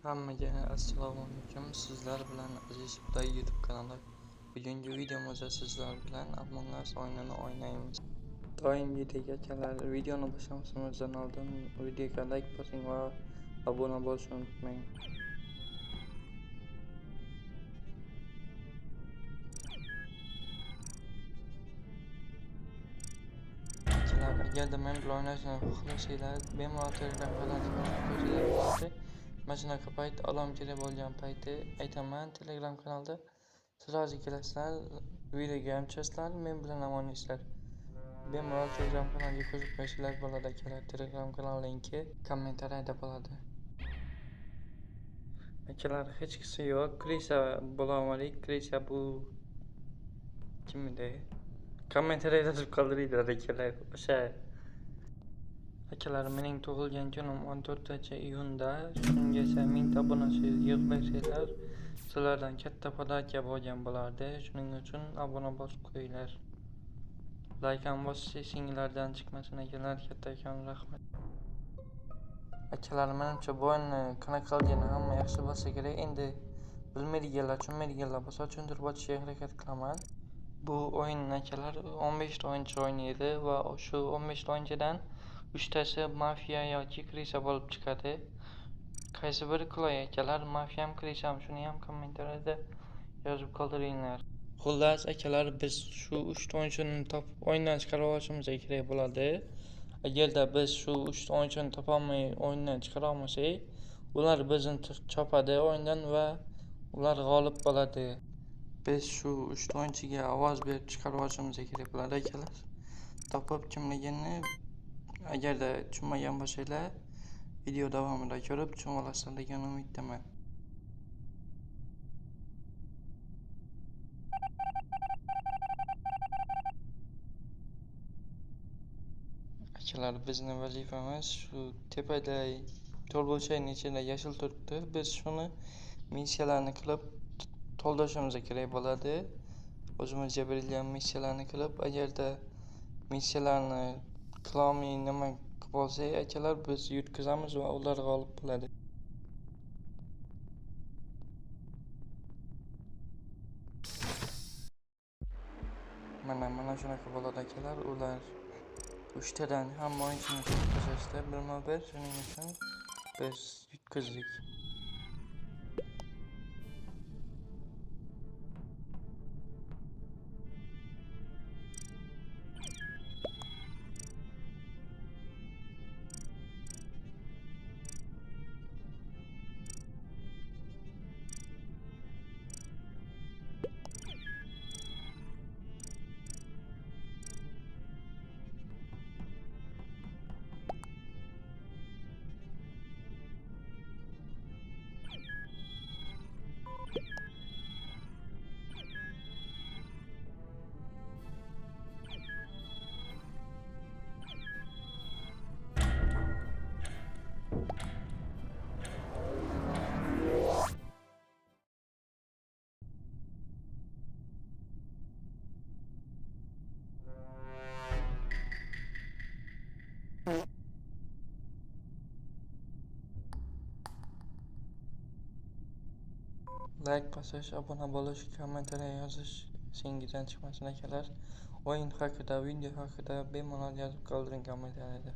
Hammaga assalomu alaykum. Sizlar bilan Aziz Play YouTube kanali. Bugungi videomizda sizlar bilan Among Us o'yinini o'ynaymiz. Doimgidek akalar, videoni boshlamamizdan oldin videoga like bosing va obuna bo'lishni unutmang. Akalar, agarda men bilan o'ynashni xohlasanglar, bemalol Telegram kanalimga qo'shilib bo'ladi. Mana shunaqa payt olom kerak bo'lgan payti aytaman, Telegram kanalda sirozga kelasizlar, videoga ham tushasizlar, men bilan ham o'ynaysizlar. Bemalol Telegram kanaliga qo'shib qo'yishinglar bo'ladi akalar. Telegram kanal linki kommentariyada bo'ladi. Akalar, hech kimsa yo'q. Krisa bo'la olmadik. Krisa bu kim edi? Kommentariyada yozib qoldiringlar akalar. O'sha akalar, mening tug'ilgan kunim 14-iyunda. Shungacha 1000 ta obunachi yig'lasanglar, sizlardan katta podarka bo'lgan bo'lardi. Shuning uchun obuna bosib qo'yinglar. Like ham bosish singlardan chiqmasin akalar, kattakon rahmat. Akalar, menimcha bu o'yinni qanaqa qilgani hamma yaxshi bo'lsa kerak. Endi bilmaydiganlar, tushunmaydiganlar bo'lsa tushuntirib o'tishga harakat qilaman. Bu o'yinni akalar 15 ta o'yinchi o'ynaydi va shu 15 ta o'yinchidan 3 tasi mafiya yoki krisa bo'lib chiqadi. Qaysi biri qulay akalar? Mafiyami, krisami? Shuni ham kommentariyada yozib qoldiringlar. Xullas akalar, biz shu 3 ta o'yinchini topib o'yindan chiqarib olishimiz kerak bo'ladi. Agarda biz shu 3 ta o'yinchini topolmay o'yindan chiqara olmasak, ular bizni chopadi o'yindan va ular g'olib bo'ladi. Biz shu 3 ta o'yinchiga ovoz berib chiqarib olishimiz kerak bo'ladi akalar. Topib kimligini agarda tushunmagan bo'lsanglar, video davomida ko'rib tushunib olasizlar degan umiddaman. Akalar, bizning vazifamiz shu tepada to'rtburchakning ichida yashil turibdi. Biz shuni missiyalarni qilib to'ldirishimiz kerak bo'ladi. O'zimizga berilgan missiyalarni qilib, agarda missiyalarni qilolmay nima qilib olsak, akalar, biz yutqazamiz va ular g'olib bo'ladi. Mana shunaqa bo'ladi akalar. Ular 3 tadan hamma o'yinchini yutqazishdi birma-bir. Shuning uchun biz yutqazdik. Like bosish, obuna bo'lish, kommentariya yozish singizdan chiqmasin akalar. O'yin haqida, video haqida bemalol yozib qoldiring kommentariyada.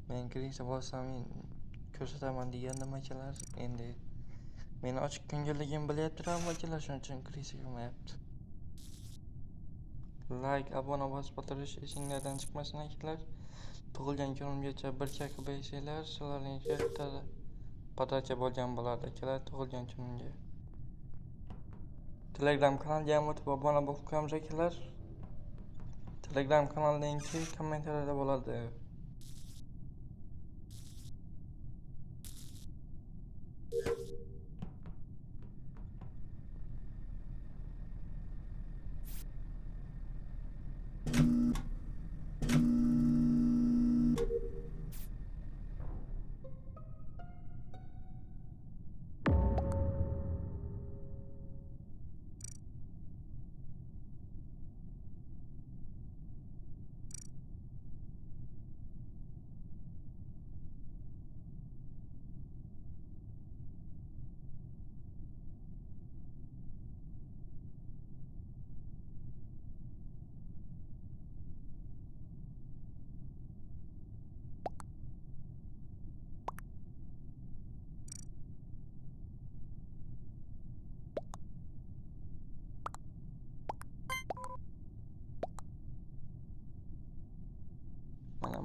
Men kirishda bo'lsam ko'rsataman degandim akalar. Endi meni ochiq ko'ngilligim bilyaptilar akalar, shuning uchun kirishga kirmayapti. Like, abona bosib o'tirish esinglardan chiqmasin akalar. Tug'ilgan kunimgacha bir chaqib bersanglar, sizlarga podacha bo'lgan bo'lardi akalar tug'ilgan kunimga. Telegram kanalga ham o'tib obuna bo'lib qo'yamiz akalar. Telegram kanal linki kommentariyada bo'ladi.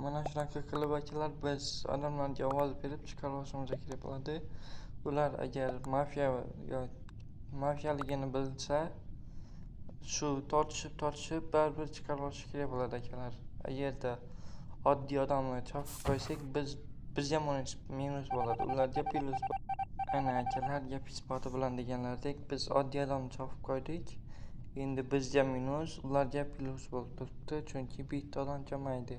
Mana shunaqa qilib akalar biz odamlarga ovoz berib chiqarishimiz kerak bo'ladi. Ular agar mafiyaligini bilsa, shu tortishib baribir chiqarib olish kerak bo'ladi akalar. Agarda oddiy odamni chopib qo'ysak, bizga minus bo'ladi, ularga plus. Ana akalar, gap isboti bilan deganlaridek, biz oddiy odamni chopib qo'ydik. Endi bizga minus, ularga plus bo'lib turibdi, chunki bitta odam kamaydi.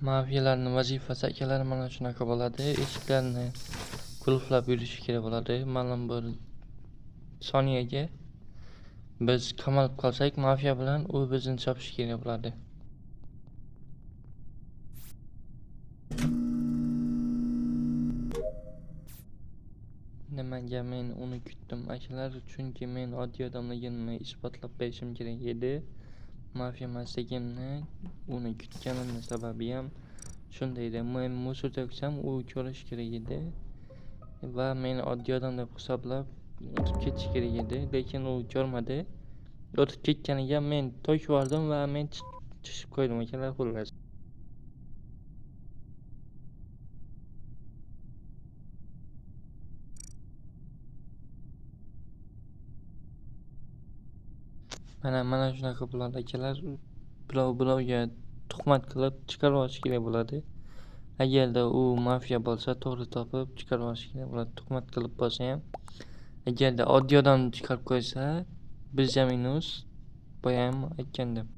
Mafiyalarning vazifasi akalar mana shunaqa bo'ladi. Eshiklarni qulflab yurishi kerak bo'ladi. Ma'lum bir soniyaga biz qamalib qolsak, mafiya bilan u bizni chopishi kerak bo'ladi. Nimaga men uni kutdim akalar? Chunki men oddiy odamligimni isbotlab berishim kerak edi. Mafiya emasligimni uni kutganimning sababi ham shunda edi. Men musor to'ksam, u ko'rish kerak edi va meni oddiy odam deb hisoblab o'tib ketish kerak edi, lekin u ko'rmadi. O'tib ketganiga men to'kib yubordim va men tushib qo'ydim akalar, xullas. Mana shunaqa bo'ladi akalar. Birovga tuhmat qilib chiqarib olish kerak bo'ladi. Agarda u mafiya bo'lsa, to'g'ri topib chiqarib olish kerak bo'ladi. Tuhmat qilib bo'lsa ham, agarda oddiy odamni chiqarib qo'ysa, bizga minus. Boya ham aytgandim.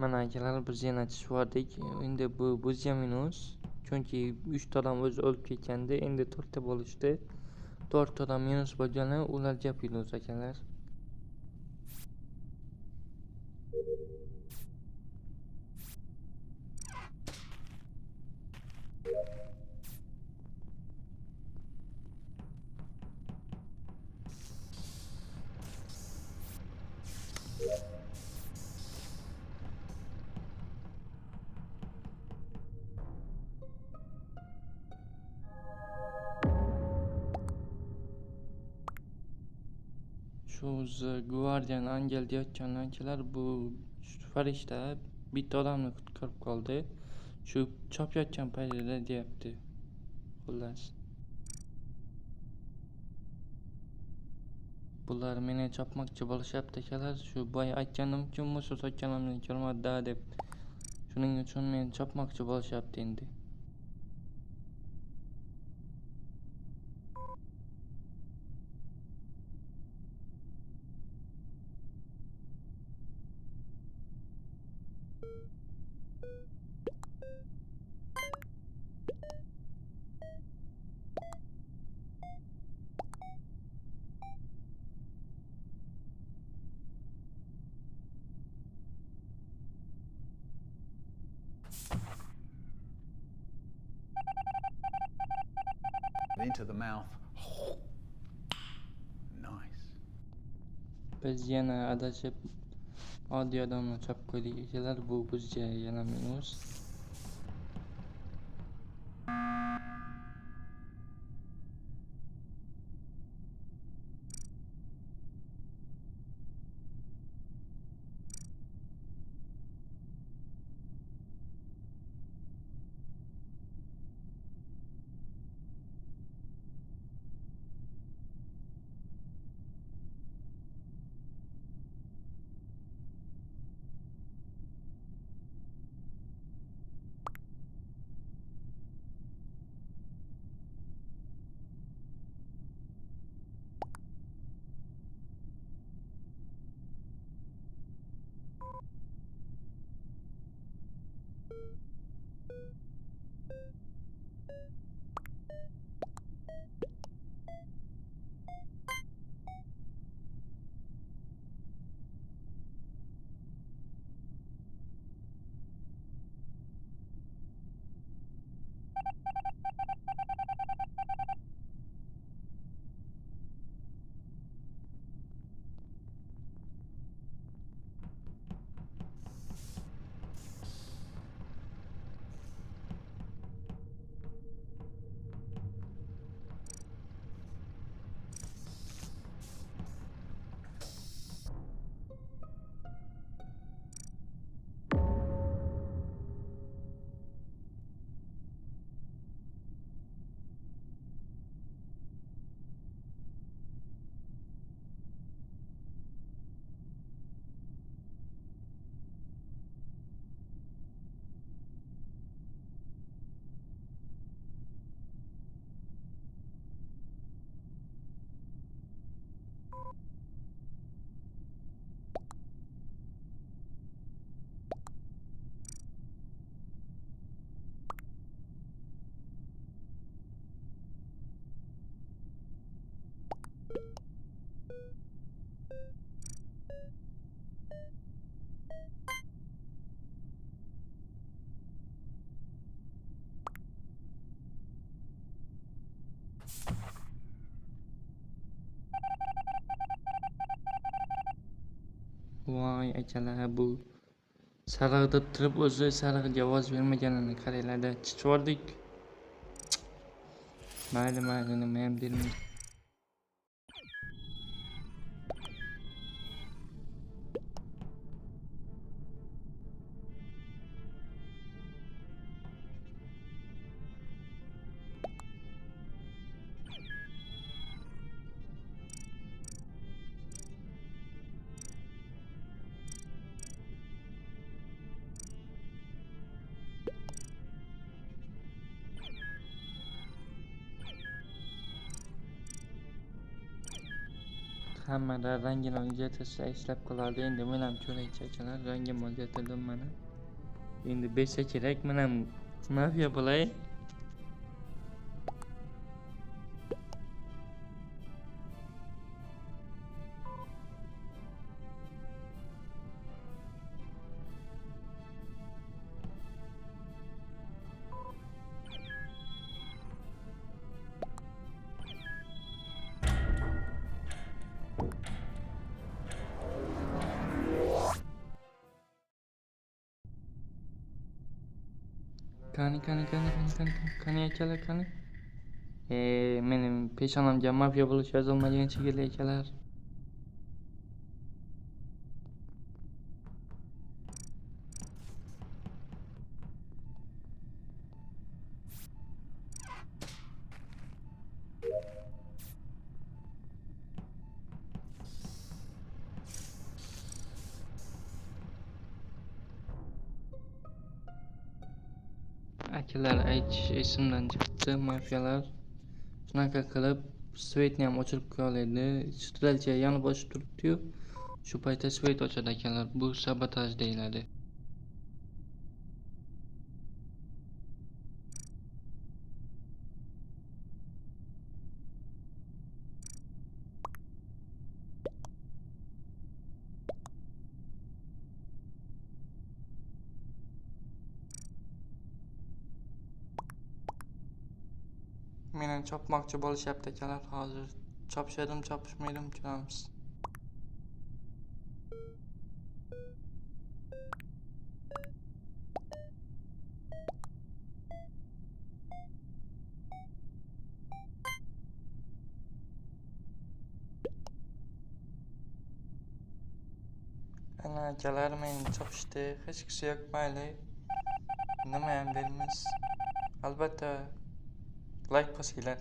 Mana akalar, biz yana tushvordik. Endi bu bizga minus. Chunki 3 ta odam o'zi o'lib ketgandi. Endi 4 ta bo'lishdi. 4 ta odam minus bo'lgani ularga plus akalar. Shu Guardian Angel deyotgan akalar, bu farishta bitta odamni qutqarib qoldi. Shu chopayotgan paytida deyapti. Xullas. Bular meni chopmoqchi bo'lishyapti akalar. Shu boya aytganimki, musor sotganimni ko'rmadi deb. Shuning uchun meni chopmoqchi bo'lishyapti endi. Into the mouth. Nice. Biz yana adashib Oddiy odamlar chopib qo'ydik akalar, bu bizga yana minus. Voy akalar, bu sariq deb turib o'zi sariq javoz bermaganini qaranglarda chichvordik. Mayli nima ham deyman. Hammada rangini o'zgartirsa ishlab qolardi. Endi men ham ko'raychi akalar, rangimni o'zgartirdim mana. Endi bersa kerak, men ham mafiya bo'lay. Qani akalar, qani. Mening peshonamga mafiya bo'lish yozilmagan shekilli akalar. Akalar aytish esimdan chiqdi, mafiyalar shunaqa qilib svetni ham o'chirib qo'yadi. Strelcha yonib ochib turibdi-yu, shu paytda svet ochadi akalar. Bu sabotaj deyiladi. Meni chopmoqchi bo'lishyapti akalar hozir. Chopishadimi, chopishmaydimi ko'ramiz. Ana akalar meni chopishdi, hech kishi yo'q, mayli. Nimayam deymiz. Albatta like bosinglar.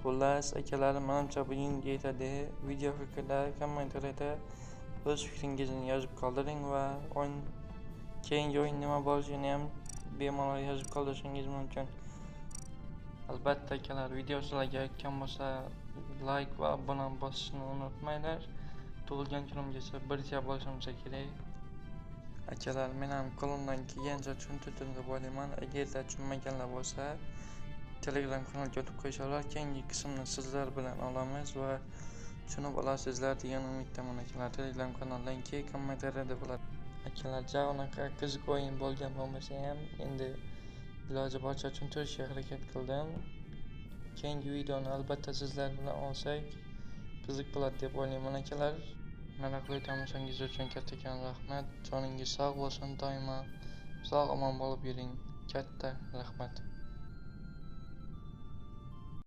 Xullas, akalarim manimcha bugungi yetadi. Video haqida kommentariyada o'z fikringizni yozib qoldiring va keyingi o'yin nima bo'lishini ham bemalol yozib qoldirishingiz mumkin. Albatta akalar, video sizlarga yoqqan bo'lsa like va obuna bosishni unutmanglar. Tug'ilgan kunimga esa birga bo'lishimcha kerak. Akalar, men ham qo'limdan kelgancha tushuntirdim deb o'ylayman. Agarda tushunmaganlar bo'lsa Telegram kanalga o'tib qo'yishlar, keyingi qismni sizlar bilan olamiz va tushunib olasizlar degan umiddaman akalar. Telegram kanal linki kommentariyada bo'ladi. Akalar, unaqa qiziq o'yin bo'lgan bo'lmasa ham endi iloji boricha tushuntirishga harakat qildim. Keyingi videoni albatta sizlar bilan olsak qiziq bo'ladi deb o'ylayman akalar. Meroqli tomoshangiz uchun kattakon rahmat. Joningiz sog' bo'lsin, doimo sog' omon bo'lib yuring. Katta rahmat.